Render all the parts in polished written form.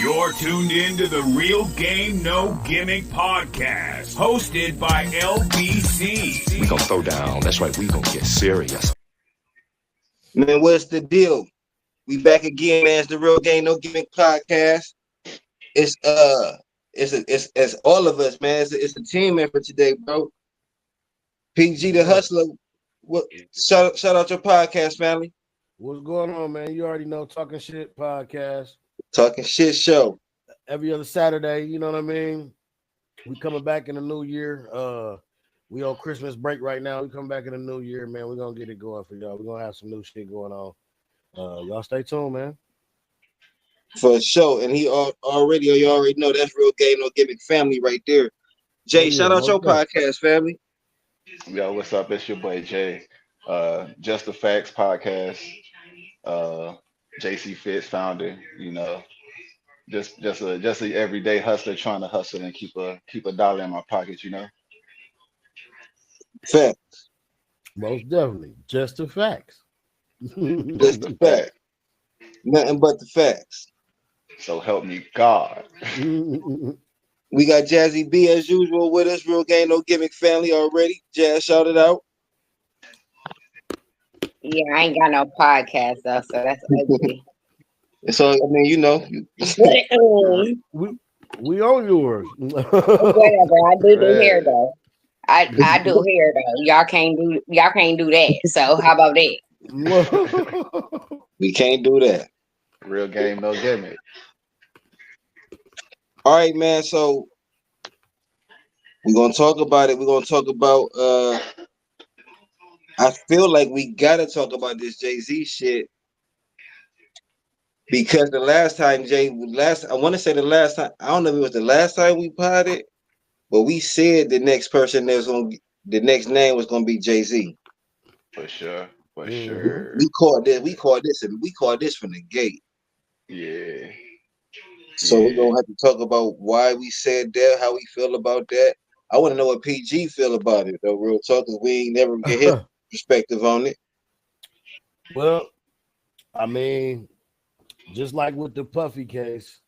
You're tuned in to the Real Game No Gimmick podcast, hosted by LBC. We gonna throw down. That's right. We gonna get serious. Man, what's the deal? We back again, man. It's the Real Game No Gimmick podcast. It's all of us, man. It's a team effort today, bro. PG the Hustler. Shout out your podcast, family. What's going on, man? You already know, Talking Shit Podcast. Talking Shit Show. Every other Saturday, you know what I mean? We coming back in the new year. We on Christmas break right now. We come back in the new year, man. We're gonna get it going for y'all. We're gonna have some new shit going on. Y'all stay tuned, man. For sure. And you already know that's Real Game No Gimmick family right there. Jay, shout out your podcast, family. Yo, what's up? It's your boy Jay. Just the Facts podcast. JC Fitz founder, you know, just a everyday hustler trying to hustle and keep a dollar in my pocket, you know. Facts. Most definitely. Just the facts. Just the fact. Nothing but the facts. So help me God. We got Jazzy B as usual with us. Real Game No Gimmick family already. Jazz, shout it out. Yeah, I ain't got no podcast though, so that's ugly. So I mean, you know, we on yours. Whatever. I do hair though. I do hair though. Y'all can't do that. So how about that? We can't do that. Real Game No Gimmick. All right, man. So we're gonna talk about it. We're gonna talk about I feel like we gotta talk about this Jay-Z shit because the last time I want to say the last time, I don't know if it was the last time we potted, but we said the next person the next name was gonna be Jay-Z. For sure. Sure. We called this from the gate. Yeah. So we're gonna have to talk about why we said that, how we feel about that. I want to know what PG feel about it though, real talk, because we ain't never get his perspective on it. Well, I mean, just like with the Puffy case,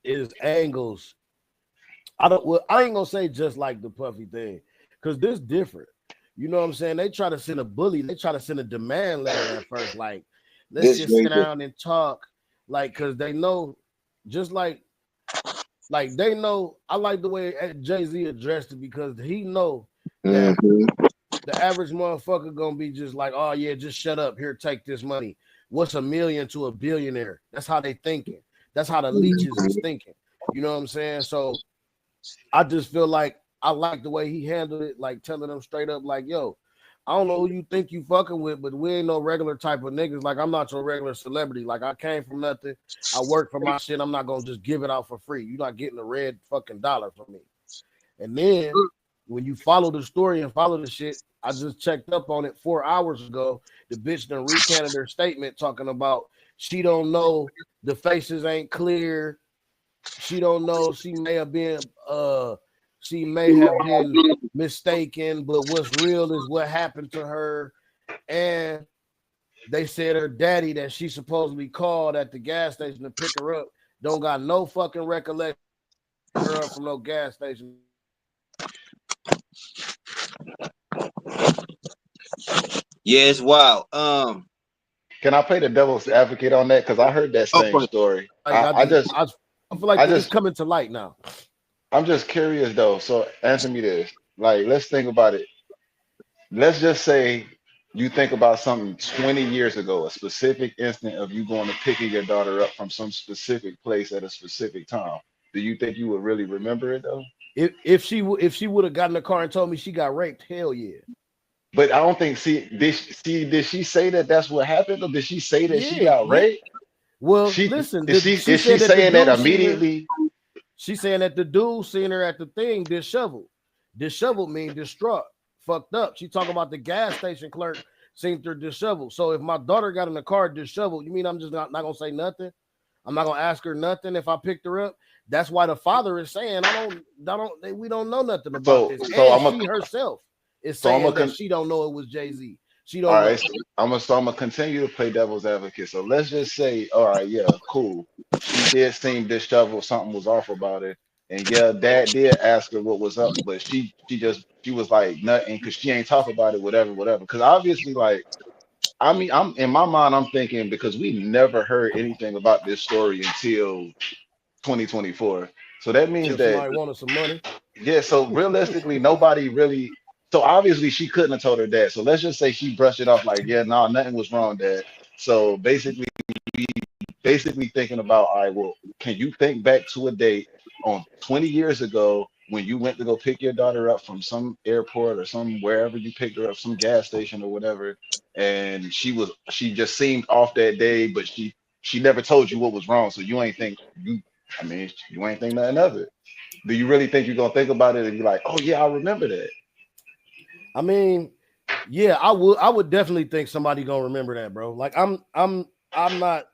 is angles. I ain't gonna say just like the Puffy thing, because this different. You know what I'm saying? They try to send a bully, they try to send a demand letter at first, like, let's just sit down and talk, like, because they know, just like they know. I like the way Jay-Z addressed it because he know that the average motherfucker gonna be just like, oh yeah, just shut up. Here, take this money. What's $1 million to a billionaire? That's how they thinking. That's how the leeches is thinking. You know what I'm saying? So I just feel like I like the way he handled it, like telling them straight up, like, yo, I don't know who you think you fucking with, but we ain't no regular type of niggas. Like, I'm not your regular celebrity. Like, I came from nothing. I work for my shit. I'm not gonna just give it out for free. You're not getting a red fucking dollar from me. And then when you follow the story and follow the shit, I just checked up on it 4 hours ago. The bitch done recanted her statement talking about she don't know, the faces ain't clear. She don't know. She may have been mistaken, but what's real is what happened to her. And they said her daddy that she supposedly called at the gas station to pick her up don't got no fucking recollection of her up from no gas station. Yeah, it's wild. Can I play the devil's advocate on that? Because I heard that same story. I feel like it's coming to light now. I'm just curious though. So answer me this. Like, let's think about it. Let's just say you think about something 20 years ago, a specific instant of you going to picking your daughter up from some specific place at a specific time. Do you think you would really remember it though? If she would have gotten in the car and told me she got raped, hell yeah. But I don't think. Did she say that that's what happened, or did she say that she got raped? Well, listen. Is she saying that immediately? She's saying that the dude seen her at the thing disheveled. Disheveled mean distraught, fucked up. She talking about the gas station clerk seen her disheveled. So if my daughter got in the car disheveled, you mean I'm just not gonna say nothing? I'm not gonna ask her nothing if I picked her up. That's why the father is saying we don't know nothing about this. And she herself is saying that she don't know it was Jay-Z. She don't. All right, so I'm gonna continue to play devil's advocate. So let's just say, all right, yeah, cool. she did seem disheveled. Something was off about her. And yeah, dad did ask her what was up, but she was like nothing because she ain't talk about it, whatever, whatever. Because obviously, like, I mean, I'm in my mind, I'm thinking because we never heard anything about this story until 2024. So that means Till that, somebody wanted some money. yeah, so realistically, nobody really, so obviously she couldn't have told her dad. So let's just say she brushed it off like, yeah, no, nothing was wrong, dad. So basically thinking about, all right, well, can you think back to a date on 20 years ago when you went to go pick your daughter up from some airport or some wherever you picked her up, some gas station or whatever, and she just seemed off that day, but she never told you what was wrong, so you ain't think you, I mean, you ain't think nothing of it. Do you really think you're gonna think about it and be like, oh yeah, I remember that? I mean, yeah, I would definitely think somebody gonna remember that, bro. Like I'm not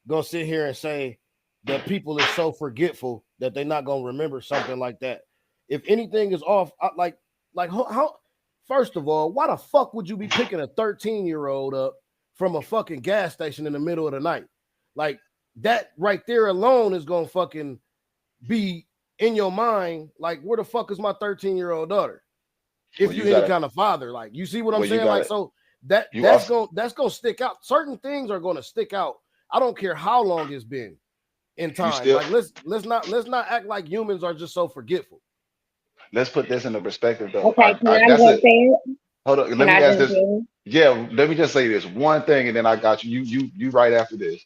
gonna sit here and say that people is so forgetful that they're not gonna remember something like that. If anything is off, how first of all, why the fuck would you be picking a 13-year-old up from a fucking gas station in the middle of the night? Like that right there alone is gonna fucking be in your mind. Like, where the fuck is my 13-year-old daughter? If Well, you you any gotta, kind of father, like, you see what I'm well, you saying? Like, gotta, so you that's also, gonna stick out. Certain things are gonna stick out. I don't care how long it's been in you time. still, Like, let's not act like humans are just so forgetful. let's put this into perspective though. Okay, can I That's jump it. in? Hold on, Can let me I ask jump this. in? Yeah, let me just say this one thing, and then I got you. You right after this.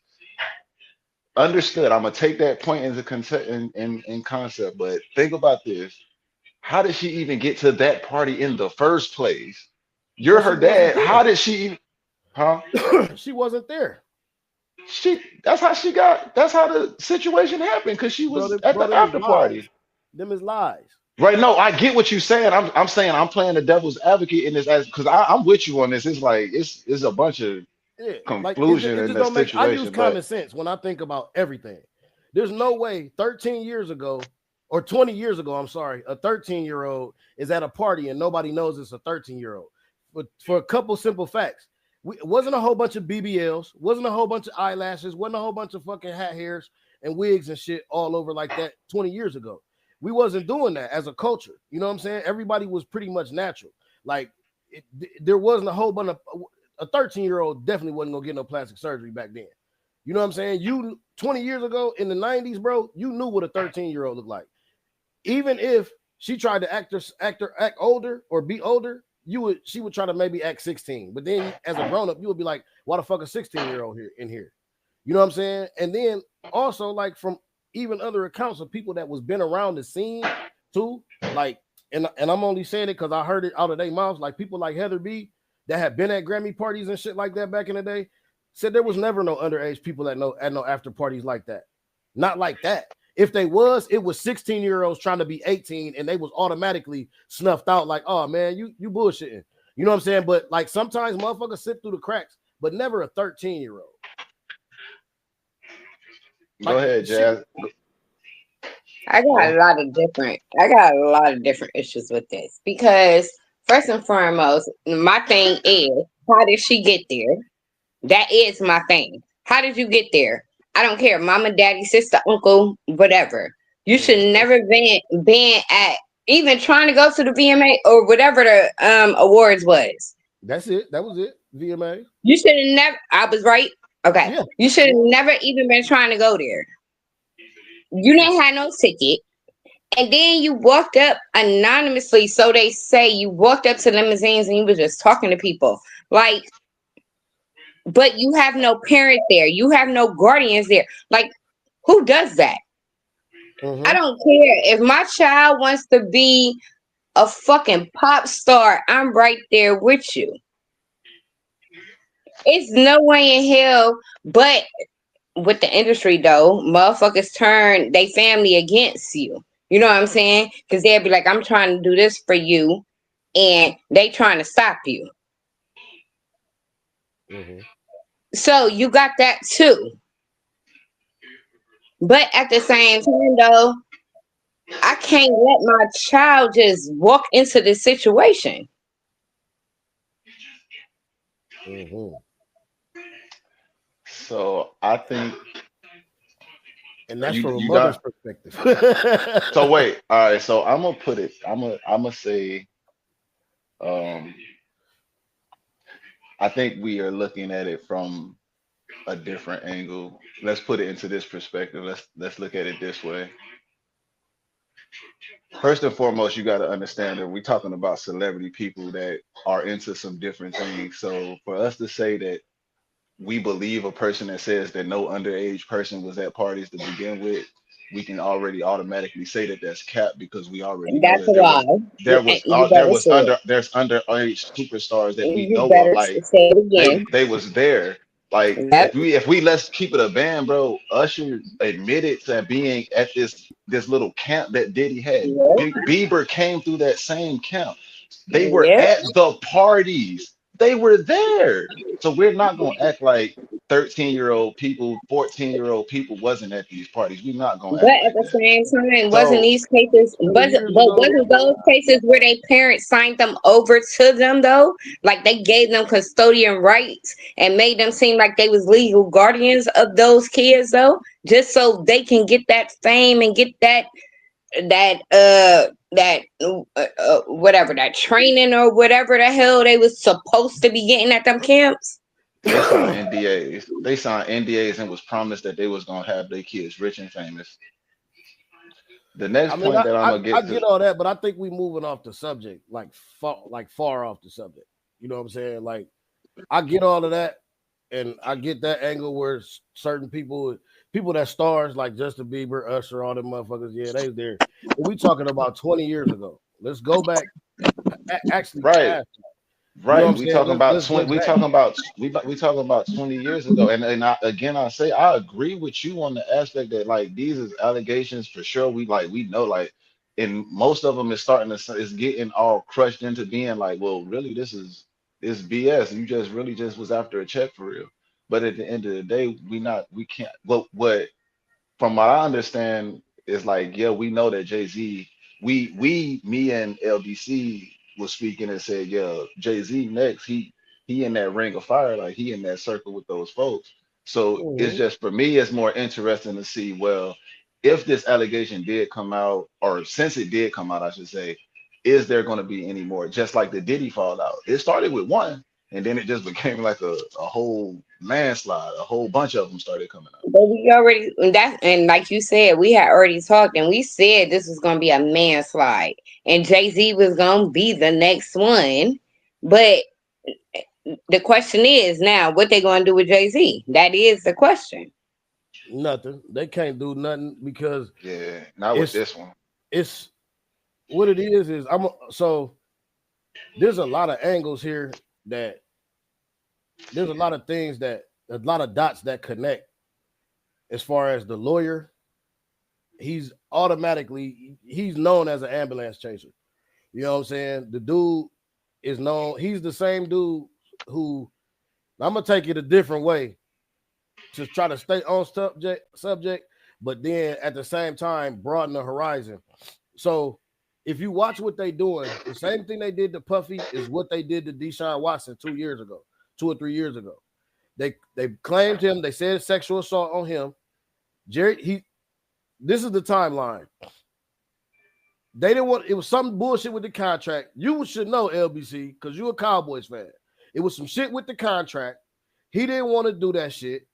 Understood. I'm gonna take that point into concept in concept, but think about this. How did she even get to that party in the first place? You're Cause she her wasn't dad. How there. did she even, huh? She wasn't there. That's how she got, that's how the situation happened, because she Bro, was at the them is after lies. party. Them is lies. Right. No, I get what you're saying. I'm saying I'm playing the devil's advocate in this as because I'm with you on this. It's like it's a bunch of Yeah, like conclusion it in just the don't make. I use situation, but common sense when I think about everything. There's no way 13 years ago or 20 years ago, I'm sorry, a 13-year-old is at a party and nobody knows it's a 13-year-old. But for a couple simple facts, it wasn't a whole bunch of BBLs, wasn't a whole bunch of eyelashes, wasn't a whole bunch of fucking hat hairs and wigs and shit all over like that 20 years ago. We wasn't doing that as a culture. You know what I'm saying? Everybody was pretty much natural. Like there wasn't a whole bunch of a 13-year-old definitely wasn't gonna get no plastic surgery back then. You know what I'm saying? You 20 years ago in the 90s, bro, you knew what a 13-year-old looked like. Even if she tried to act older or be older, she would try to maybe act 16. But then as a grown-up, you would be like, why the fuck a 16-year-old here in here? You know what I'm saying? And then also, like, from even other accounts of people that was been around the scene too, like, and I'm only saying it because I heard it out of their mouths, like people like Heather B that had been at Grammy parties and shit like that back in the day, said there was never no underage people at no after parties like that. Not like that. If they was, it was 16-year-olds trying to be 18 and they was automatically snuffed out like, oh man, you bullshitting. You know what I'm saying? But like sometimes motherfuckers slip through the cracks, but never a 13-year-old. go Like ahead, shit. Jazz. I got a lot of different issues with this because first and foremost, my thing is how did she get there? That is my thing. How did you get there? I don't care, mama, daddy, sister, uncle, whatever. You should never been at even trying to go to the VMA or whatever the awards was. That's it. That was it. VMA. You should have never. I was right. Okay. Yeah. You should have never even been trying to go there. You didn't have no ticket. And then you walked up anonymously. So they say you walked up to limousines and you were just talking to people. Like, but you have no parent there. You have no guardians there. Like, who does that? I don't care. If my child wants to be a fucking pop star, I'm right there with you. It's no way in hell, but with the industry though, motherfuckers turn they family against you. You know what I'm saying? Because they'll be like, I'm trying to do this for you, and they trying to stop you. So you got that too. But at the same time though, I can't let my child just walk into this situation. So I think And that's You from a you mother's got perspective. so wait. All right. So I'm gonna put it. I'm gonna say. I think we are looking at it from a different angle. Let's put it into this perspective. Let's look at it this way. First and foremost, you got to understand that we're talking about celebrity people that are into some different things. So for us to say that we believe a person that says that no underage person was at parties to begin with, we can already automatically say that that's cap because we already know That's that a lie. You there better was say it. there's underage superstars that we You know of. better Like say it again. they was there. Like Yep. if we let's keep it a band, bro. Usher admitted to being at this little camp that Diddy had. Yep. Bieber came through that same camp. They were Yep. at the parties. They were there. So we're not gonna act like 13-year-old people, 14-year-old people wasn't at these parties. We're not gonna But act at like the that. same time, wasn't So these cases, 20 years but ago, wasn't those cases where their parents signed them over to them though? Like they gave them custodian rights and made them seem like they was legal guardians of those kids though, just so they can get that fame and get whatever that training or whatever the hell they was supposed to be getting at them camps. they signed NDAs. They signed NDAs and was promised that they was gonna have their kids rich and famous. The next I mean, point that I'm gonna I get get to, all that, but I think we moving off the subject, like far off the subject. You know what I'm saying? Like, I get all of that, and I get that angle where certain people that stars like Justin Bieber, Usher, all them motherfuckers, yeah, they was there. But we talking about 20 years ago. Let's go back, actually right. past. You know what Right, I'm we saying? talking about Let's 20. look We back. talking about we talking about 20 years ago, and I say I agree with you on the aspect that like these is allegations for sure. We know like, and most of them is starting to is getting all crushed into being like, well, really this BS. You just really just was after a check for real. But at the end of the day, we can't. What from what I understand is like, yeah, we know that Jay-Z, me and LDC was speaking and said, yeah, Jay-Z next, he in that ring of fire, like he in that circle with those folks. So it's Mhm. just for me, it's more interesting to see, well, if this allegation did come out, or since it did come out, I should say, is there going to be any more? Just like the Diddy fallout. It started with one, and then it just became like a whole landslide. A whole bunch of them started coming out. But we already and like you said, we had already talked and we said this was gonna be a manslide and Jay-Z was gonna be the next one. But the question is now what they gonna do with Jay-Z? That is the question. Nothing. They can't do nothing because Yeah, not with it's this one. it's what it is so there's a lot of angles here that there's a lot of things that a lot of dots that connect as far as the lawyer. He's known as an ambulance chaser. You know what I'm saying? The dude is known, he's the same dude who I'm gonna take it a different way to try to stay on subject, but then at the same time broaden the horizon. So if you watch what they doing, the same thing they did to Puffy is what they did to Deshaun Watson 2 or 3 years ago. They claimed him, they said sexual assault on him. This is the timeline. They didn't want, it was some bullshit with the contract. You should know, LBC, because you're a Cowboys fan. It was some shit with the contract. He didn't want to do that shit.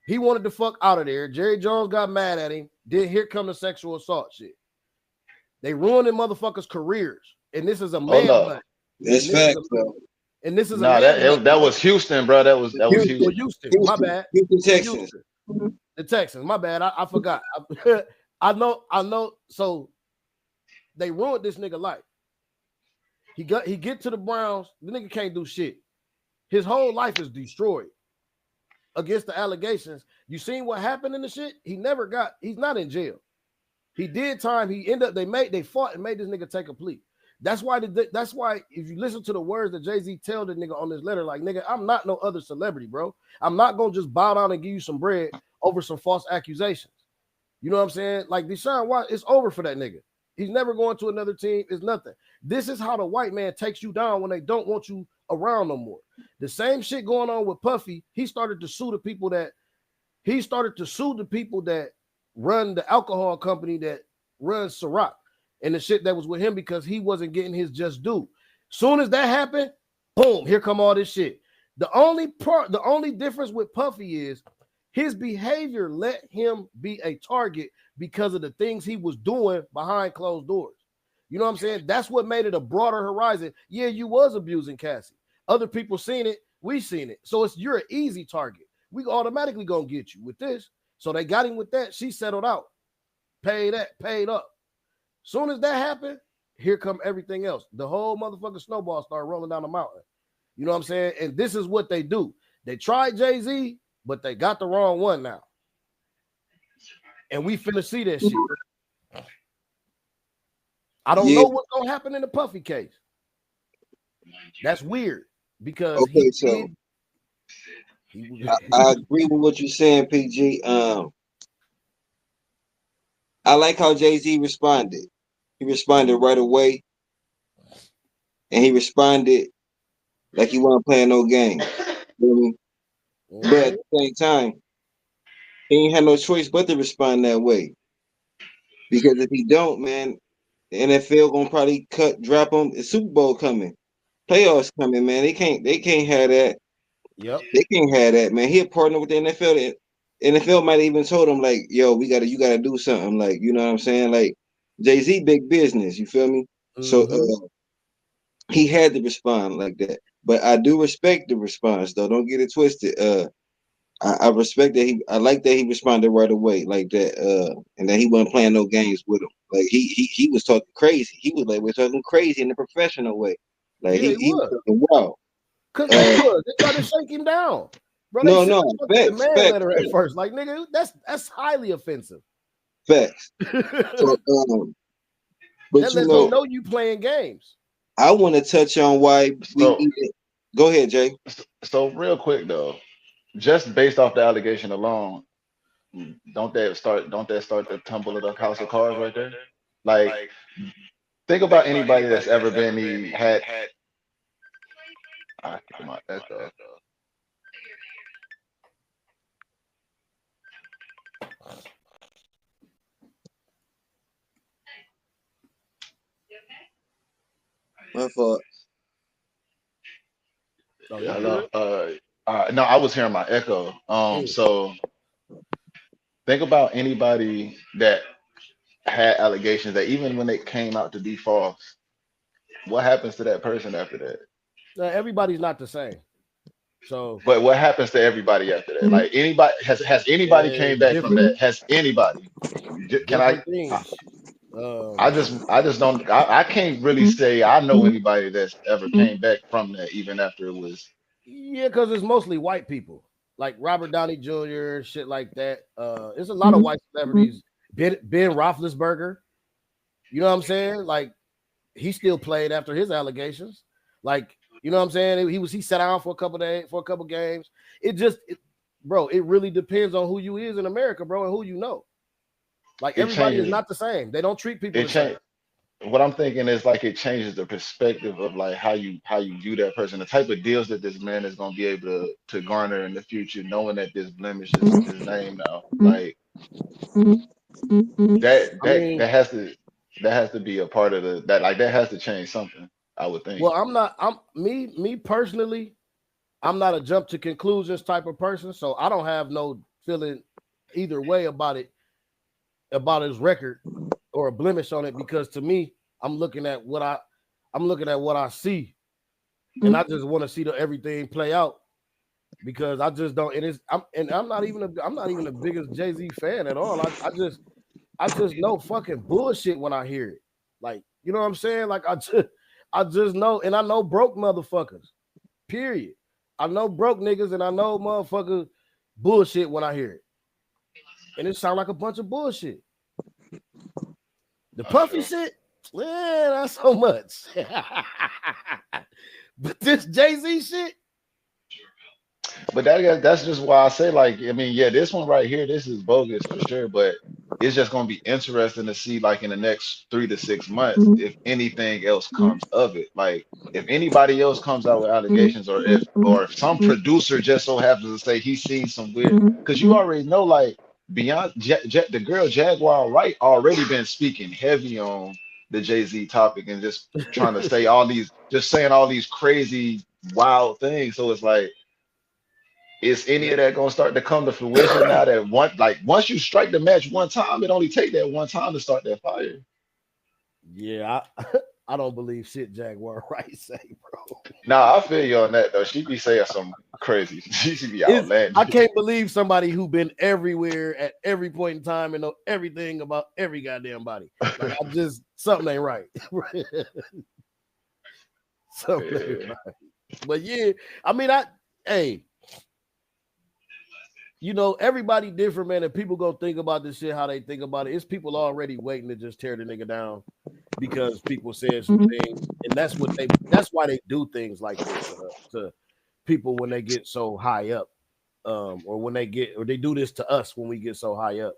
He wanted to fuck out of there. Jerry Jones got mad at him. Then here come the sexual assault shit. They ruined them motherfuckers' careers. And this is a man no. bun. That's facts, though. And this is a No, man bun. that was Houston, bro. That was Houston. Houston. My bad. Houston, Texans. The Texans. My bad. I forgot. I know. So they ruined this nigga life. He get to the Browns. The nigga can't do shit. His whole life is destroyed against the allegations. You seen what happened in the shit? He's not in jail. He did time. He ended up, they fought and made this nigga take a plea. That's why if you listen to the words that Jay-Z tell the nigga on this letter, like, nigga, I'm not no other celebrity, bro. I'm not gonna just bow down and give you some bread over some false accusations. You know what I'm saying? Like Deshaun Watson, it's over for that nigga. He's never going to another team. It's nothing. This is how the white man takes you down when they don't want you around no more. The same shit going on with Puffy. He started to sue the people that run the alcohol company that runs Ciroc and the shit that was with him because he wasn't getting his just due. Soon as that happened, boom, here come all this shit. The only difference with Puffy is his behavior let him be a target because of the things he was doing behind closed doors. You know what I'm saying? That's what made it a broader horizon. Yeah, you was abusing Cassie. Other people seen it. We seen it. So you're an easy target. We automatically gonna get you with this. So they got him with that. She settled out. Paid up. Soon as that happened, here come everything else. The whole motherfucking snowball started rolling down the mountain. You know what I'm saying? And this is what they do. They tried Jay-Z, but they got the wrong one now. And we finna see that shit. I don't know what's gonna happen in the Puffy case. That's weird because I agree with what you're saying, PG. I like how Jay-Z responded. He responded right away, and he responded like he wasn't playing no game. You know what I mean? But at the same time, he ain't had no choice but to respond that way. Because if he don't, man, the NFL gonna probably drop him. The Super Bowl coming, playoffs coming, man. They can't have that. Yep. They can't have that, man. He a partner with the NFL. The NFL might even told him like, yo, you gotta do something. Like, you know what I'm saying? Like Jay-Z big business, you feel me? Mm-hmm. So he had to respond like that. But I do respect the response though. Don't get it twisted. I respect that I like that he responded right away like that. And that he wasn't playing no games with him. Like he was talking crazy. He was like, we're talking crazy in the professional way. Like he was talking wild. Cause they tried to shake him down. Bro, no, facts, letter at first. Like, nigga, that's highly offensive. Facts. So, but that lets me know you playing games. I want to touch on why go ahead, Jay. So real quick though, just based off the allegation alone, don't that start the tumble of the house of cards right there? Like, think about anybody that's ever been had. I keep my echo. My fault. No, I was hearing my echo. So think about anybody that had allegations that even when they came out to be false, what happens to that person after that? Everybody's not the same. So, but what happens to everybody after that? Like anybody has anybody came back from that? Has anybody? Can I? I just don't. I can't really say I know anybody that's ever came back from that, even after it was. Yeah, because it's mostly white people, like Robert Downey Jr. shit like that. There's a lot of white celebrities. Ben Roethlisberger. You know what I'm saying? Like he still played after his allegations. Like. You know what I'm saying? He sat down for a couple games. Bro, it really depends on who you is in America, bro, and who you know. Like everybody is not the same. They don't treat people the same. What I'm thinking is like it changes the perspective of like how you view that person, the type of deals that this man is gonna be able to garner in the future, knowing that this blemish is his name now. Like that has to be a part of that has to change something. I would think. Well, me personally, I'm not a jump to conclusions type of person, so I don't have no feeling either way about his record or a blemish on it, because to me, I'm looking at what I see, and I just want to see everything play out, because I just don't. I'm not even the biggest Jay-Z fan at all. I just know fucking bullshit when I hear it. Like, you know what I'm saying? Like I just know, and I know broke motherfuckers, period. I know broke niggas, and I know motherfuckers bullshit when I hear it. And it sounds like a bunch of bullshit. The Puffy shit, not so much. But this Jay-Z shit. But that's just why I say, like, I mean, yeah, this one right here, this is bogus for sure, but it's just going to be interesting to see, like, in the next 3 to 6 months, if anything else comes of it. Like, if anybody else comes out with allegations, or if some producer just so happens to say he's seen some weird, because you already know, like, beyond the girl Jaguar Wright already been speaking heavy on the Jay-Z topic and just trying to say saying all these crazy, wild things. So it's like, is any of that gonna start to come to fruition now that once you strike the match one time, it only take that one time to start that fire? Yeah, I don't believe shit Jaguar Wright say, bro. Nah, I feel you on that though. She be saying some crazy. She should be outlandish. I can't believe somebody who been everywhere at every point in time and know everything about every goddamn body. Like, something ain't right. Something ain't right. But yeah, I mean, everybody different, man. And people go think about this shit how they think about it. It's people already waiting to just tear the nigga down because people said some things, and that's why they do things like this to people when they get so high up, or they do this to us when we get so high up.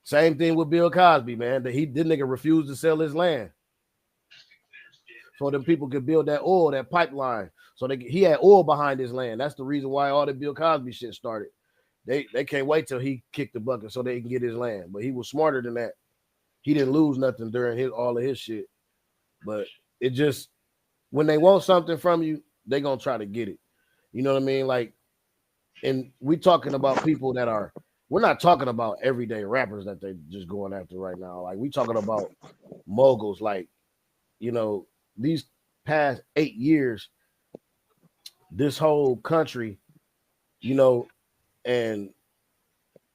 Same thing with Bill Cosby, man. This nigga refused to sell his land so them people could build that pipeline. So he had oil behind his land. That's the reason why all the Bill Cosby shit started. They can't wait till he kicked the bucket so they can get his land. But he was smarter than that. He didn't lose nothing during all of his shit. But it just, when they want something from you, they gonna try to get it. You know what I mean? Like, and we talking about people we're not talking about everyday rappers that they just going after right now. Like, we talking about moguls. Like, these past 8 years, this whole country, and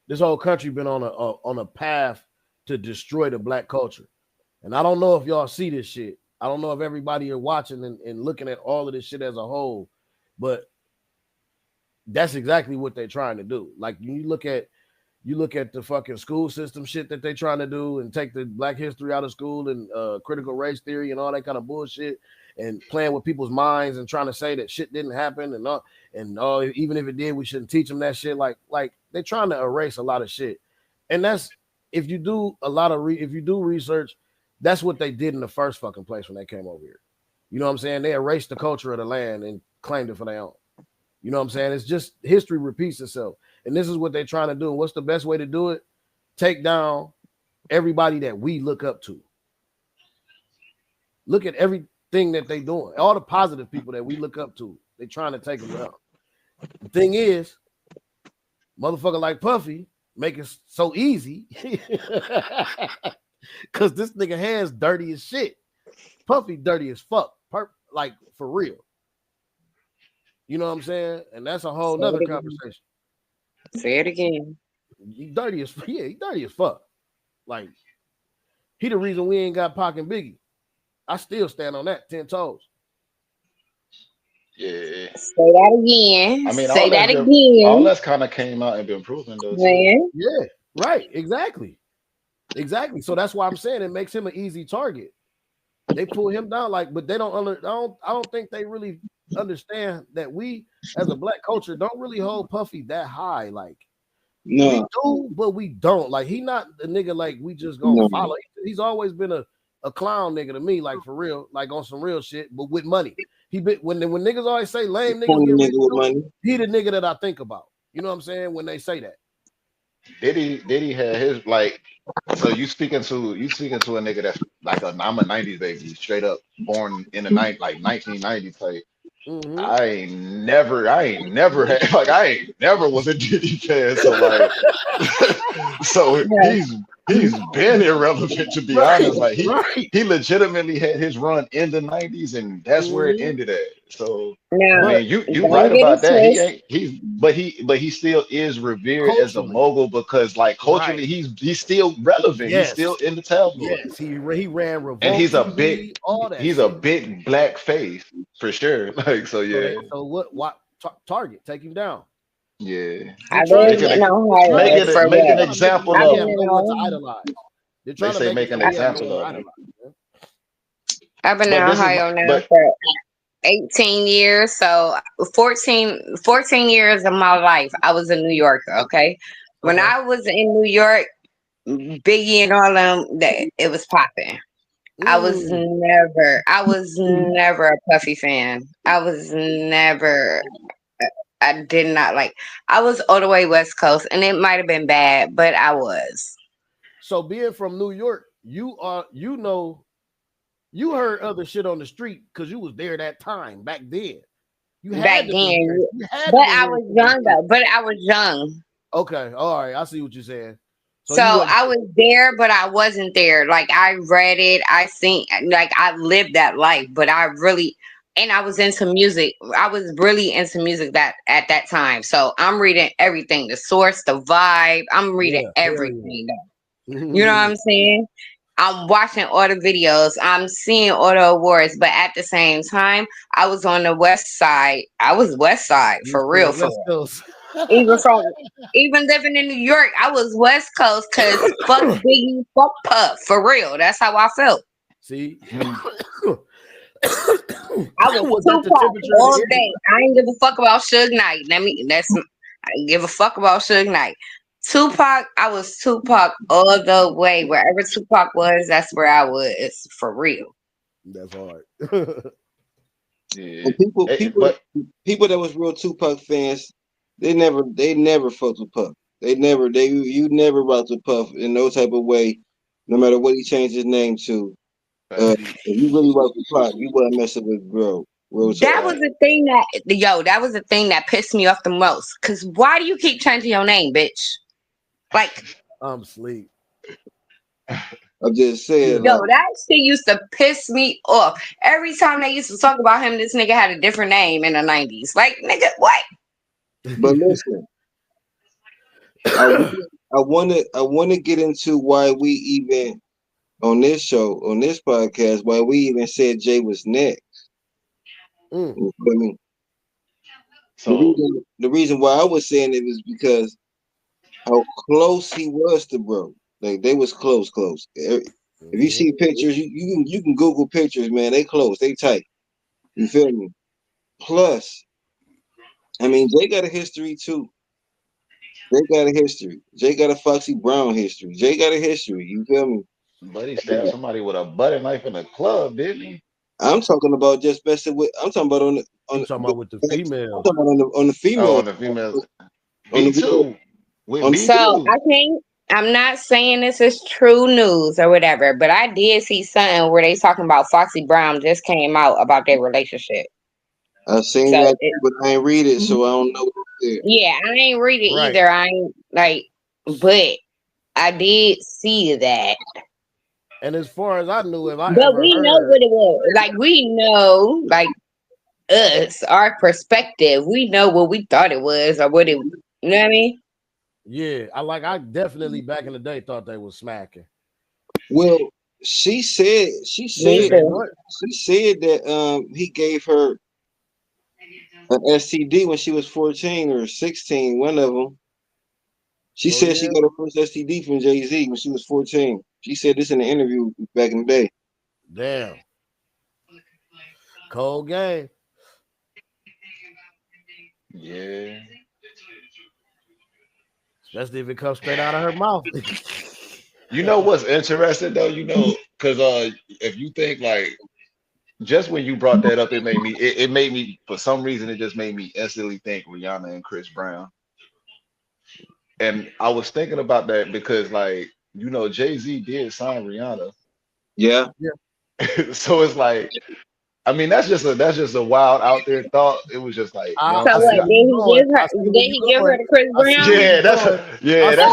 this whole country been on a path to destroy the black culture. And I don't know if y'all see this shit. I don't know if everybody are watching and looking at all of this shit as a whole, but that's exactly what they're trying to do. Like, you look at the fucking school system shit that they're trying to do and take the black history out of school and critical race theory and all that kind of bullshit and playing with people's minds and trying to say that shit didn't happen and even if it did, we shouldn't teach them that shit. Like they're trying to erase a lot of shit. And that's, if you do research, that's what they did in the first fucking place when they came over here. You know what I'm saying? They erased the culture of the land and claimed it for their own. You know what I'm saying? It's just history repeats itself. And this is what they're trying to do. And what's the best way to do it? Take down everybody that we look up to. Look at everything that they're doing. All the positive people that we look up to. They're trying to take them down. The thing is, motherfucker like Puffy make it so easy because this nigga hands dirty as shit. Puffy dirty as fuck. Like, for real. You know what I'm saying? And that's a whole nother conversation. Say it again. He dirty as fuck. Like, he the reason we ain't got Pac and Biggie. I still stand on that 10 toes. Yeah. Say that again. I mean, say that again. All that's kind of came out and been proven though. Yeah, right. Exactly. So that's why I'm saying it makes him an easy target. They pull him down, but they don't. I don't think they really understand that we, as a black culture, don't really hold Puffy that high. Like, No, we do, but we don't. Like, he not the nigga like we just gonna follow. He's always been a clown nigga to me, like, for real, like on some real shit, but with money. When niggas always say lame niggas get rich with money, he the nigga that I think about. You know what I'm saying? When they say that. Did he have his, like, so you speaking to a nigga that's like I'm a 90s baby, straight up born in the 1990s type. Mm-hmm. I ain't never had, like, I ain't never was a Diddy fan, so like so he's been irrelevant, to be honest. Like, he legitimately had his run in the 90s and that's where it ended at. So I mean, you right about that. But he still is revered as a mogul because, like, culturally he's still relevant. Yes. He's still in the tabloid. Yes, he ran Revolt, and he's a big black face for sure. Like, so yeah. So what target? Take him down. Yeah. Make an example of him. They say make an example of him. I've been in Ohio now for 18 years. So 14 years of my life, I was a New Yorker, okay? When I was in New York, Biggie and all them, it was popping. I was never a Puffy fan. I was never I did not like. I was all the way West Coast, and it might have been bad, but I was. So being from New York, you heard other shit on the street because you was there that time back then. You Back had to then, be there. You had but to be I there. was young though. But I was young, Okay, all right. I see what you're saying. so I was there, but I wasn't there. Like I read it, I seen, like I lived that life, but I really. And I was into music. I was really into music that at that time. So I'm reading everything, the source, the vibe. I'm reading everything. You know what I'm saying? I'm watching all the videos. I'm seeing all the awards. But at the same time, I was on the west side. I was west side for real. For real. Even living in New York, I was West Coast because fuck Biggie, fuck Puff. For real. That's how I felt. See? I was Tupac all day. I ain't give a fuck about Suge Knight. I didn't give a fuck about Suge Knight. Tupac, I was Tupac all the way. Wherever Tupac was, that's where I was for real. That's hard. Yeah. People that was real Tupac fans, they never fucked with Puff. You never rocked with Puff in no type of way, no matter what he changed his name to. If you really rock with Pac, you wasn't messing with bro. That was the thing that pissed me off the most. Cause why do you keep changing your name, bitch? Like I'm asleep. I'm just saying. Yo, that shit used to piss me off. Every time they used to talk about him, this nigga had a different name in the 90s. Like, nigga, what? But listen, I want to get into why we even on this show, on this podcast, why we even said Jay was next. You feel me? So the reason why I was saying it was because how close he was to bro. Like they was close. If you see pictures, you can Google pictures, man. They close, they tight. You feel me? Plus, I mean, Jay got a history too. Jay got a Foxy Brown history. Jay got a history. You feel me? But he stabbed somebody with a butter knife in a club, didn't he? I'm talking about just messing with. I'm talking about with the female. I'm talking about on the female. Oh, on the females. Me too. So I think I'm not saying this is true news or whatever, but I did see something where they talking about Foxy Brown just came out about their relationship. I seen that, but I ain't read it, so I don't know. Yeah, I ain't read it either. I ain't like, but I did see that. And as far as I knew, but we know what it was. Like we know, like us, our perspective. We know what we thought it was, or what it. You know what I mean? Yeah, I definitely back in the day thought they was smacking. Well, she said that he gave her an STD when she was 14 or 16, one of them. She said she got her first STD from Jay-Z when she was 14. She said this in an interview back in the day. Damn. Cold game. Yeah. Especially if it comes straight out of her mouth. You know what's interesting though? You know, because if you think like just when you brought that up, it made me for some reason it just made me instantly think Rihanna and Chris Brown. And I was thinking about that because like, you know, Jay-Z did sign Rihanna. Yeah. So it's like, I mean, that's just a wild out there thought. It was just like, so what, did he give her to Chris Brown? Yeah, that's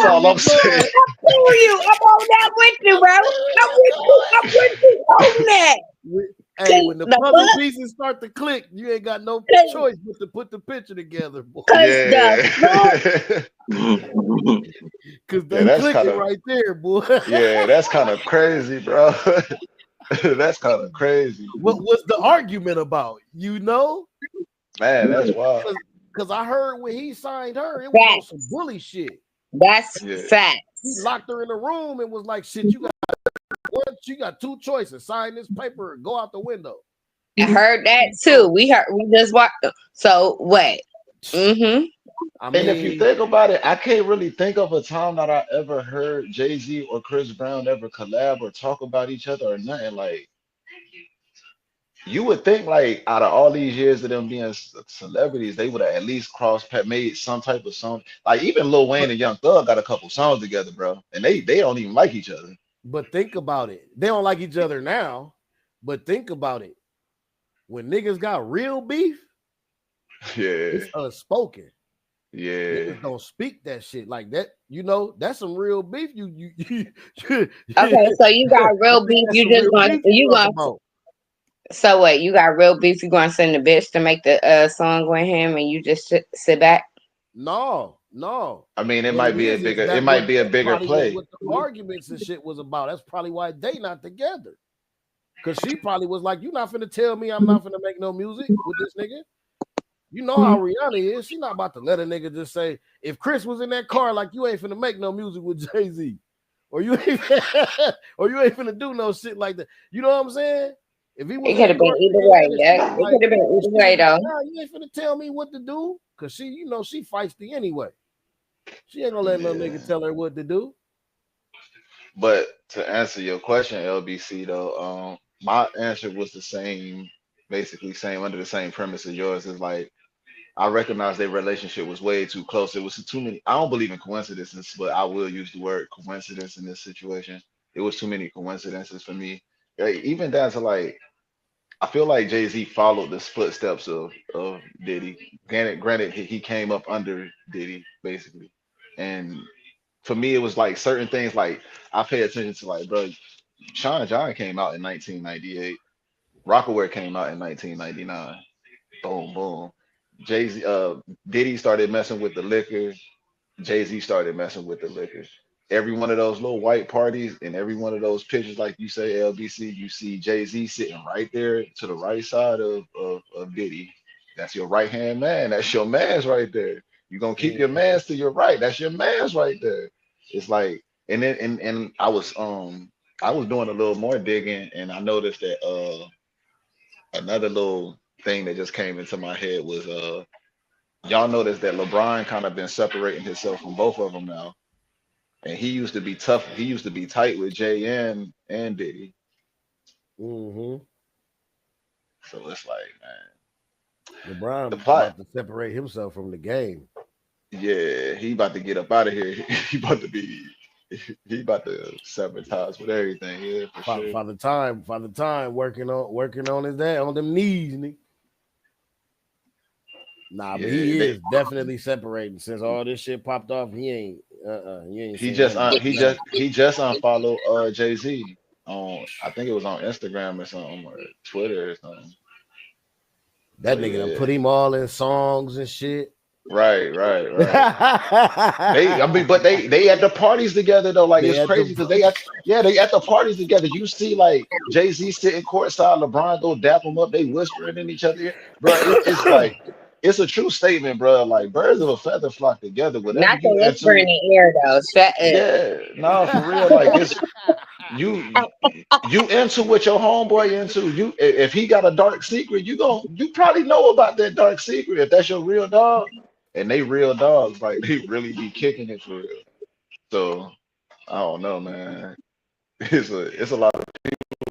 all I'm saying. I'm on that with you, bro. I'm with you on that. Hey, when the puzzle pieces start to click, you ain't got no choice but to put the picture together, boy. Yeah. Because they clicking right there, boy. Yeah, that's kind of crazy, bro. That's kind of crazy. What was the argument about? You know? Man, that's wild. Because I heard when he signed her, it was some bully shit. That's fact. He locked her in a room and was like, shit, you got two choices: sign this paper or go out the window. I heard that too. We just watched. So what? And if you think about it, I can't really think of a time that I ever heard Jay-Z or Chris Brown ever collab or talk about each other or nothing. Like, you would think like out of all these years of them being celebrities, they would have at least made some type of song. Like even Lil Wayne But and Young Thug got a couple songs together, bro, and they don't even like each other. but think about it. They don't like each other now. But think about it. When niggas got real beef, Yeah, it's unspoken. yeah, Niggas don't speak that shit like that. You know, that's some real beef. Okay, so you got real beef. That's You some just real going beef to you you talking going. about. So what? You got real beef. You going to send the bitch to make the song with him, and you just sit back. No. I mean, it What might it be a is bigger, it that might be a bigger probably play. what the arguments and shit was about. That's probably why they not together. Cause she probably was like, "You not finna tell me I'm not finna make no music with this nigga." You know how Rihanna is. She not about to let a nigga just say, if Chris was in that car, like you ain't finna make no music with Jay-Z. Or you ain't finna do no shit like that. You know what I'm saying? If he was It in could that have car, been either way. she Yeah, was it could have been either way though. nah, you ain't finna tell me what to do. Cause she, you know, she feisty anyway. She ain't gonna let no Yeah. nigga tell her what to do. But to answer your question, LBC though, my answer was the same, basically same under the same premise as yours. Is like I recognize their relationship was way too close. It was too many. I don't believe in coincidences, but I will use the word coincidence in this situation. It was too many coincidences for me. Like, even down to like, I feel like Jay-Z followed the footsteps of Diddy. Granted, he came up under Diddy basically, and for me, it was like certain things. Like I pay attention to, like, bro, Sean John came out in 1998. Rockaware came out in 1999. Boom, boom. Jay-Z, Diddy started messing with the liquor. Jay-Z started messing with the liquor. Every one of those little white parties and every one of those pictures, like you say, LBC, you see Jay-Z sitting right there to the right side of Diddy. That's your right hand man. That's your man's right there. You're gonna keep your man's to your right. That's your man's right there. It's like, and then and I was doing a little more digging and I noticed that another little thing that just came into my head was y'all notice that LeBron kind of been separating himself from both of them now. And he used to be tough. He used to be tight with Jay and Diddy. Mm-hmm. So it's like, man, the LeBron plot. about to separate himself from the game. Yeah, he about to get up out of here. He about to be. He about to sever ties with everything. Yeah, for sure. Father time working on his dad on them knees, nigga. Nah, but Yeah, he is definitely separating since all this shit popped off. He ain't you ain't he seen just him back. he just unfollowed Jay-Z on, I think it was on Instagram or something, or Twitter or something. That So nigga done yeah, put him all in songs and shit. right. I mean, but they at the parties together though. Like They it's had crazy the because they at the parties together. You see like Jay-Z sitting courtside, LeBron go dap them up. They whispering in each other ear. Bro. It's like it's a true statement, bro. Like birds of a feather flock together. Whatever Not the you whisper in into, the ear though. Shut up. yeah, no, for real. Like it's you you into what your homeboy into. You if he got a dark secret, you probably know about that dark secret if that's your real dog. And they real dogs, like they really be kicking it for real. So I don't know, man. It's a lot of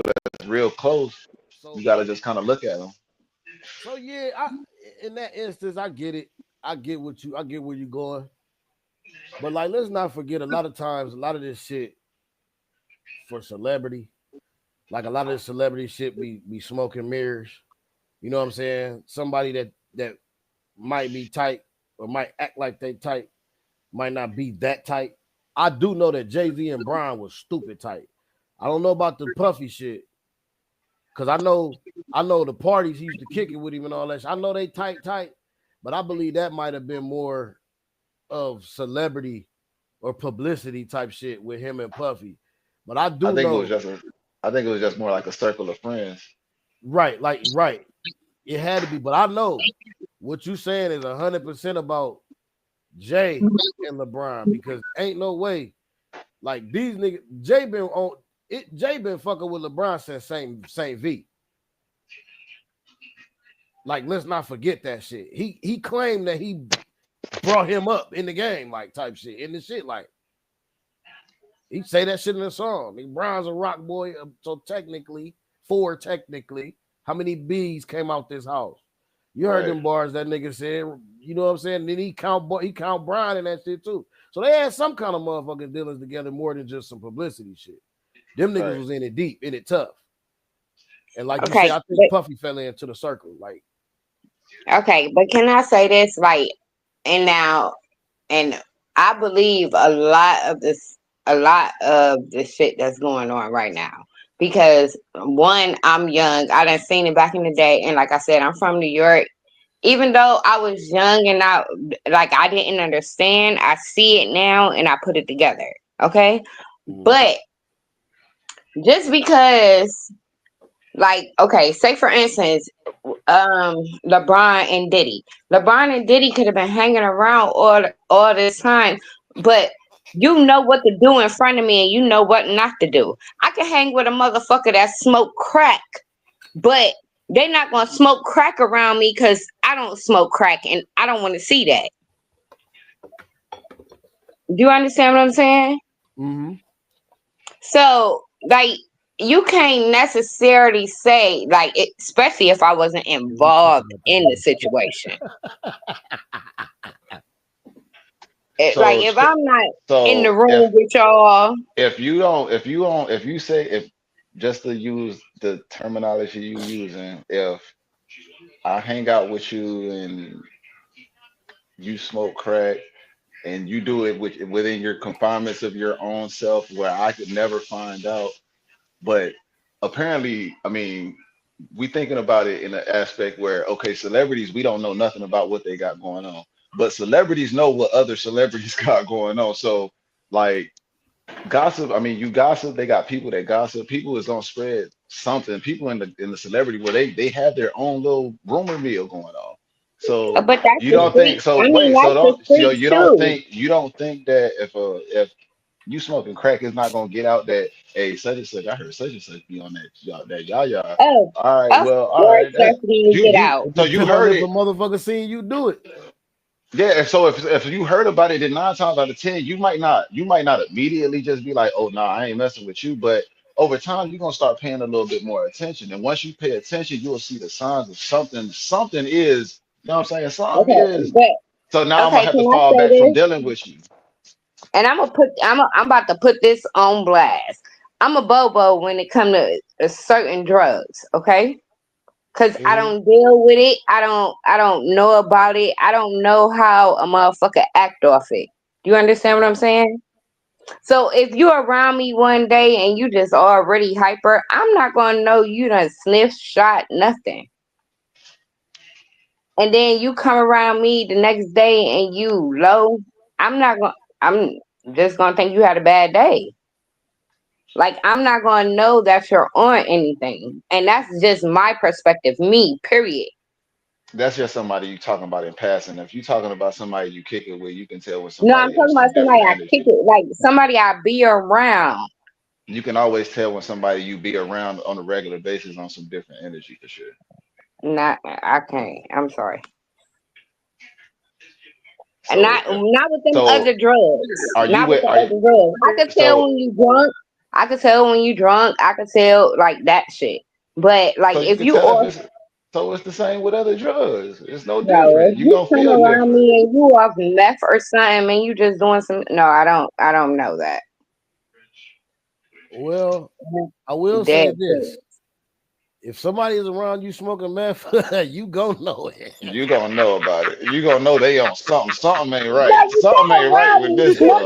that's real close. so You gotta just kind of look at them. so yeah, in that instance, I get it. I get where you going. But like, let's not forget a lot of times, a lot of this shit for celebrity, like a lot of this celebrity shit be smoking mirrors. You know what I'm saying? Somebody that might be tight or might act like they tight, might not be that tight. I do know that Jay-Z and Brian was stupid tight. I don't know about the puffy shit. Cause I know the parties he used to kick it with him and all that shit. I know they tight, but I believe that might have been more of celebrity or publicity type shit with him and Puffy. But I I do think it was know, just I think it was just more like a circle of friends. right, it had to be. But I know what you saying is 100% about Jay and LeBron because ain't no way like these niggas. Jay been on it. Jay been fucking with LeBron since same V. Like, let's not forget that shit. He claimed that he brought him up in the game, like type shit. In the shit, like he say that shit in the song. LeBron's a rock boy, so technically, How many bees came out this house? You heard them bars that nigga said. You know what I'm saying? Then he count Brian and that shit too. So they had some kind of motherfucking dealings together more than just some publicity shit. Them niggas was in it deep, in it tough. And like you said, I think Puffy fell into the circle. Like, okay, but can I say this? Like, and I believe a lot of the shit that's going on right now. Because one, I'm young. I done seen it back in the day, and like I said, I'm from New York. Even though I was young and I didn't understand, I see it now and I put it together. Okay, but just because, like, okay, say for instance, LeBron and Diddy could have been hanging around all this time, but you know what to do in front of me and you know what not to do. I can hang with a motherfucker that smoke crack, but they're not going to smoke crack around me because I don't smoke crack and I don't want to see that. Do you understand what I'm saying? mm-hmm. So, like, you can't necessarily say, like, especially if I wasn't involved in the situation. Like, if I'm not in the room with y'all, if just to use the terminology you using, if I hang out with you and you smoke crack and you do it within your confinements of your own self where I could never find out, but apparently, I mean, we thinking about it in an aspect where, okay, celebrities, we don't know nothing about what they got going on, but celebrities know what other celebrities got going on. So, like, gossip, I mean, you gossip, they got people that gossip. People is gonna spread something. People in the celebrity where they have their own little rumor mill going on. So but that's you don't think so. I mean, Wait, so don't so you don't too. think that if you smoking crack, it's not gonna get out that, hey, such and such, I heard such and such be on that yah. Oh, All right, well, all right, that's when you get out. so you heard it. If a motherfucker seeing you do it. Yeah, and so if you heard about it, then 9 times out of 10, you might not immediately just be like, oh no, I ain't messing with you. But over time, you're gonna start paying a little bit more attention. And once you pay attention, you'll see the signs of something. Something is, you know what I'm saying? Something is. So now I'm gonna have to fall back from dealing with you. And I'm about to put this on blast. I'm a bobo when it comes to certain drugs, okay? Because I don't deal with it. I don't know about it. I don't know how a motherfucker act off it. Do you understand what I'm saying? So if you're around me one day and you just already hyper, I'm not gonna know you done sniffed, shot, nothing. And then you come around me the next day and you low, I'm just gonna think you had a bad day. Like, I'm not gonna know that you're on anything. And that's just my perspective, me, period. That's just somebody you talking about in passing. If you talking about somebody you kick it with, you can tell when No, somebody I'm talking about somebody I kick it, like somebody I be around. You can always tell when somebody you be around on a regular basis on some different energy for sure. I can't. I'm sorry. So, and not with them other drugs. Not with the other drugs. I could tell when you drunk. I could tell when you drunk. I could tell like that shit. But like if you are, so it's the same with other drugs. It's no different. You gonna feel around me and you off meth or something and you just doing some. No, I don't know that. Well, I will say this. If somebody is around you smoking meth, you gonna know it. You gonna know about it. You gonna know they on something. Something ain't right. Something ain't right with this one.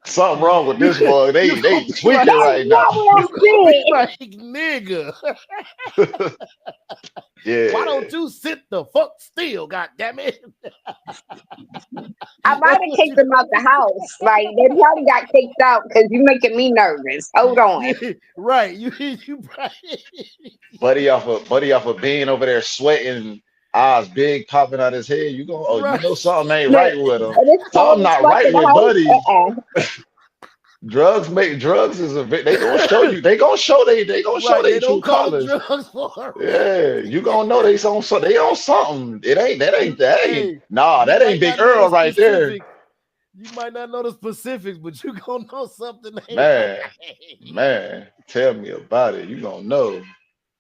Something wrong with this boy. They tweaking right now. Like, nigga. Yeah. Why don't you sit the fuck still? God damn it. I might have kicked them out the house. Like they probably got kicked out because you making me nervous. Hold on. Right. You buddy off of being over there sweating, eyes big popping out his head. You go, you know something ain't right with him. Something not right with buddy. Drugs is they gonna show you. They gonna show they true colors. Yeah, you gonna know they on something. It ain't that ain't. Nah, that ain't Big Earl right there. You might not know the specifics, but you gonna know something. Man, tell me about it. You gonna know.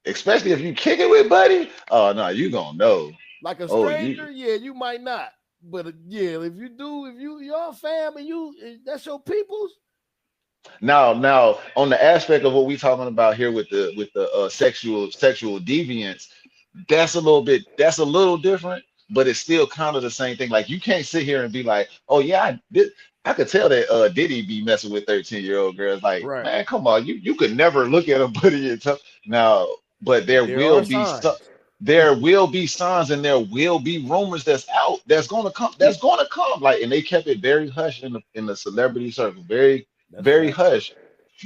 Especially if you kick it with Buddy. Oh no, you gonna know. Like a Oh, stranger, yeah, you might not. But yeah, if you do, if you're a fam and that's your people's. Now on the aspect of what we talking about here with the sexual deviance, that's a little different, but it's still kind of the same thing. Like you can't sit here and be like, oh yeah, I could tell that Diddy be messing with 13-year-old girls. Like, Right. man, come on, you could never look at a buddy and tell now, but there will be signs. there will be signs and there will be rumors that's out that's gonna come. Like, and they kept it very hush in the celebrity circle, very hush.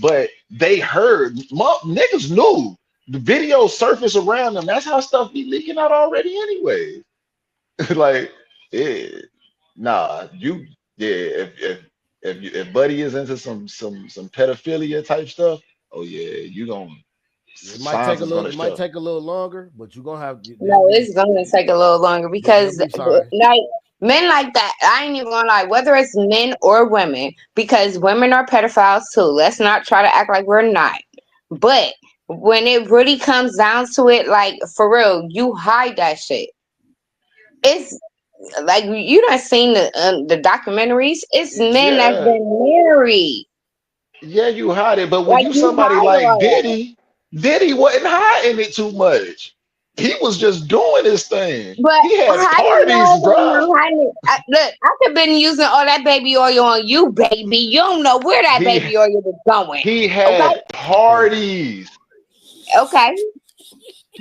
But they heard, niggas knew the video surfaced around them. That's how stuff be leaking out already, anyway. Like, yeah, nah, if Buddy is into some pedophilia type stuff, oh yeah, you gonna. It might take a little longer, but you're gonna have. No, it's gonna take a little longer because like men like that. I ain't even gonna lie, whether it's men or women, because women are pedophiles too. Let's not try to act like we're not. But when it really comes down to it, like for real, you hide that shit. It's like you done seen the documentaries. It's men that's been married. Yeah, you hide it, but when like you somebody like Diddy wasn't hiding it too much. He was just doing his thing. But he had parties, bro. Look, I could have been using all that baby oil on you, baby. You don't know where that baby oil was going. He had parties. Okay.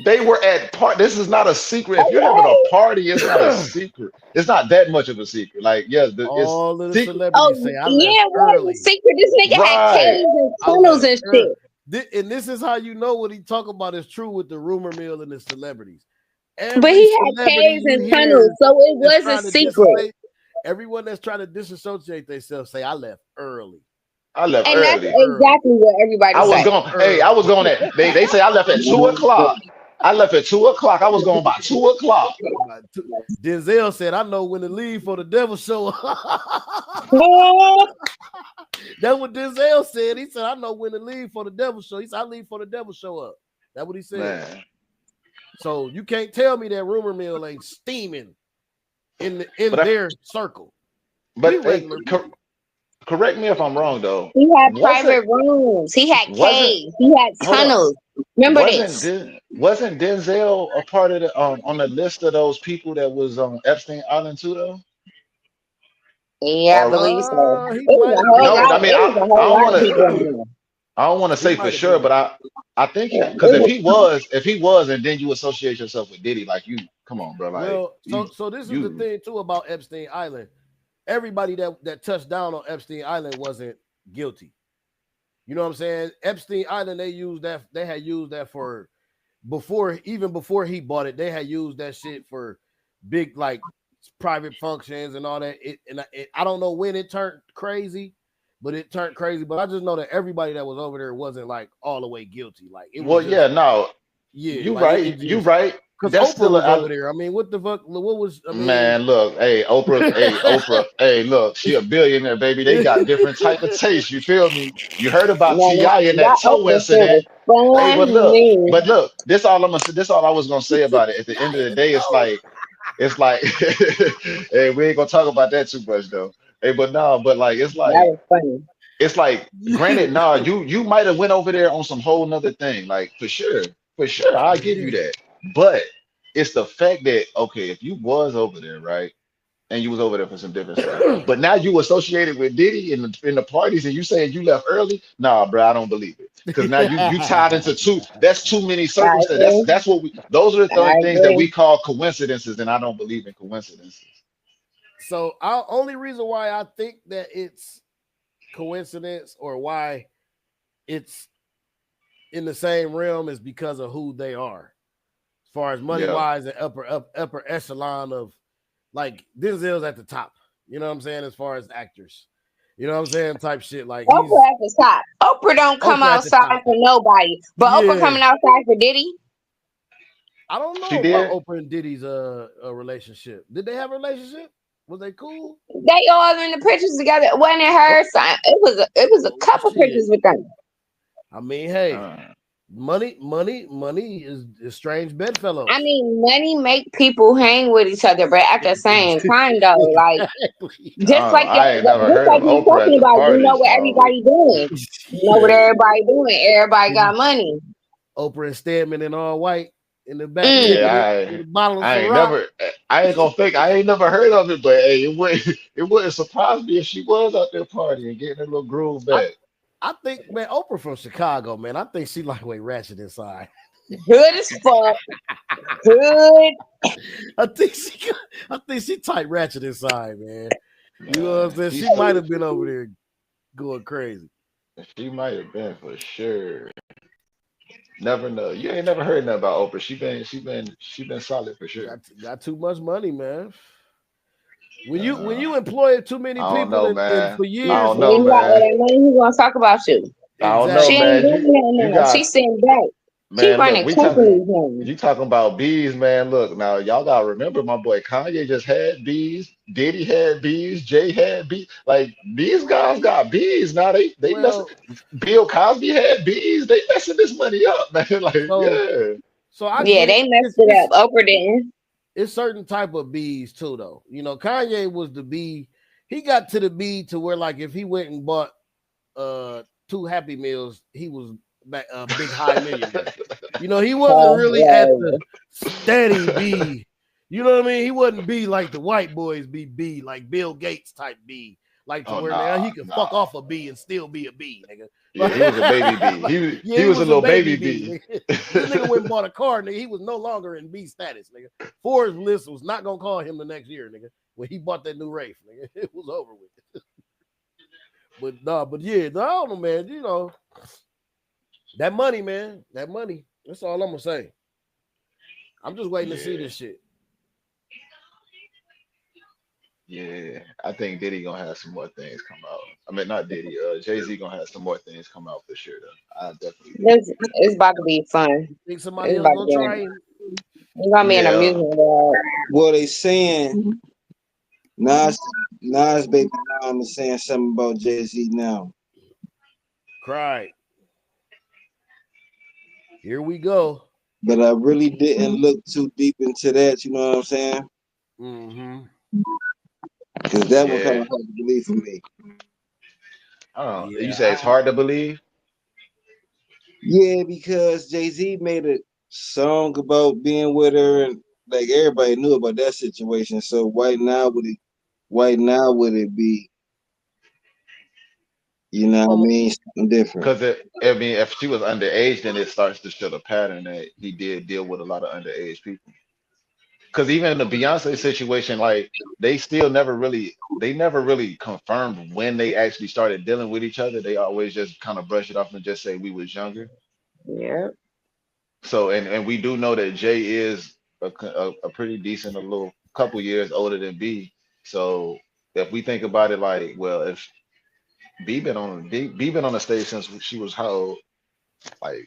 They were at This is not a secret. If you're having a party, it's not a secret. It's not that much of a secret. Like, all of the celebrities say, what a secret. This nigga had caves and tunnels and shit. And this is how you know what he talk about is true with the rumor mill and the celebrities. But he had caves and tunnels, so it was a secret. Everyone that's trying to disassociate themselves say, I left early. And that's exactly what everybody said. I was going at, they say I left at 2 o'clock. I left at 2 o'clock. I was going by 2 o'clock. Denzel said, I know when to leave for the devil show up. That's what Denzel said. He said, I know when to leave for the devil show. He said, I leave for the devil show up. That's what he said. Man. So you can't tell me that rumor mill ain't steaming in their circle. But correct me if I'm wrong, though. He had private rooms. He had caves. He had tunnels. Remember this? Wasn't Denzel a part of the on the list of those people that was on Epstein Island too, though? Yeah, I believe so. I don't want to say for sure, but I think because if he was, and then you associate yourself with Diddy, like you, come on, bro. Like, so this is the thing too about Epstein Island. Everybody that touched down on Epstein Island wasn't guilty. You know what I'm saying? Epstein Island, they had used that for before he bought it. They had used that shit for big like private functions and all that. I don't know when it turned crazy, but it turned crazy. But I just know that everybody that was over there wasn't like all the way guilty. Like it was you right. Because Oprah was over there. I mean, what the fuck? What was? I mean, man, look, Oprah, look, she a billionaire, baby. They got different type of taste. You feel me? You heard about T.I. in that toe incident. Hey, but look, this all I was gonna say about it. At the end of the day, it's like, hey, we ain't gonna talk about that too much though. Hey, but like it's like that was funny. It's like, granted, you might have went over there on some whole nother thing, like for sure, I'll give you that. But it's the fact that, okay, if you was over there, right, and you was over there for some different stuff, but now you associated with Diddy in the parties and you saying you left early, nah, bro, I don't believe it. Because now you tied into that's too many circumstances. That's what those are the things that we call coincidences, and I don't believe in coincidences. So only reason why I think that it's coincidence or why it's in the same realm is because of who they are. As far as money wise and upper echelon of like Denzel's at the top, you know what I'm saying? As far as actors, you know what I'm saying? Type shit like Oprah at the top. Oprah don't come outside for nobody, but Oprah coming outside for Diddy. I don't know about Oprah and Diddy's relationship. Did they have a relationship? Was they cool? They all in the pictures together. Wasn't it her? It was a couple pictures with them. I mean, hey, money is strange bedfellows. I mean, money make people hang with each other, but at the same time, though, like just like I ain't never heard of you Oprah talking at the about, parties, you know what everybody doing. You know what everybody doing. Everybody got money. Oprah and Stedman in all white in the back. Yeah, with a bottle of I ain't Ciroc. I ain't never heard of it, but hey, it wouldn't surprise me if she was out there partying, getting her little groove back. I think, man, Oprah from Chicago, man. I think she lightweight ratchet inside. Good as fuck. Good. I think she tight ratchet inside, man. You know what I'm saying? She might have been over there going crazy. She might have been for sure. Never know. You ain't never heard nothing about Oprah. She been solid for sure. Got too much money, man. When you employ too many people and for years, I don't know, man. Who's gonna talk about you? I don't know, she man. Ain't doing that. She's sitting back. Man, look, you talking about bees, man. Look, now y'all gotta remember my boy Kanye just had bees, Diddy had bees, Jay had bees. Like these guys got bees. Now they messing. Bill Cosby had bees. They messing this money up, man. Like, they messed it up. Oprah didn't. It's certain type of bees too, though. You know, Kanye was the bee. He got to the bee to where, like, if he went and bought 2 Happy Meals, he was back a big high millionaire. You know, he wasn't really at the steady B. You know what I mean? He wasn't B like the white boys be like Bill Gates type B. Like to where now he can fuck off a B and still be a B, nigga. Yeah, he was a baby B. He was a little baby B. This nigga went and bought a car, nigga. He was no longer in B status, nigga. Forbes list was not gonna call him the next year, nigga. When he bought that new Wraith, nigga. It was over with. But I don't know, man. You know, that money, man. That money. That's all I'm gonna say. I'm just waiting to see this shit. Yeah, I think Diddy gonna have some more things come out. I mean, not Diddy. Jay-Z gonna have some more things come out for sure. Though. I definitely. It's about to be fun. Think somebody else gonna try? It's gonna be an amusement world. Well, they saying Nas baby mom is saying something about Jay-Z now. Cried. Here we go. But I really didn't look too deep into that. You know what I'm saying? Mm-hmm. Because that was kind of hard to believe for me. Oh, you say it's hard to believe? Yeah, because Jay-Z made a song about being with her, and like everybody knew about that situation. So why now would it be? You know what I mean? Something different. Because if she was underage, then it starts to show the pattern that he did deal with a lot of underage people. Because even in the Beyonce situation, like they never really confirmed when they actually started dealing with each other. They always just kind of brush it off and just say we was younger. Yeah. So and we do know that Jay is a pretty decent, a little couple years older than B. So if we think about it, like, well, if B been on the stage since she was how old? Like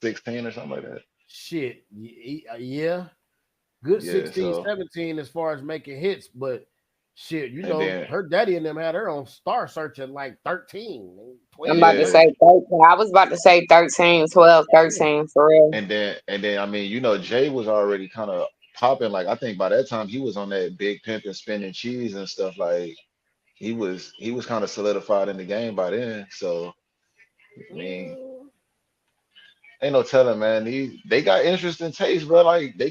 16 or something like that. Shit, yeah. Good 16, 17 as far as making hits, but shit, you know, her daddy and them had her on Star Search at like 13. 12. I'm about to say 13. I was about to say 13, 12, 13 for real. And then I mean, you know, Jay was already kind of popping. Like I think by that time he was on that Big Pimp and Spinning Cheese and stuff. Like he was kind of solidified in the game by then. So I mean, ain't no telling, man. They got interesting taste, bro. Like they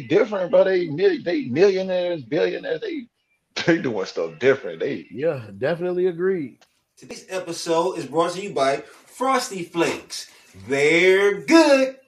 different, bro. They millionaires, billionaires. They doing stuff different. Definitely agreed. Today's episode is brought to you by Frosty Flakes. They're good.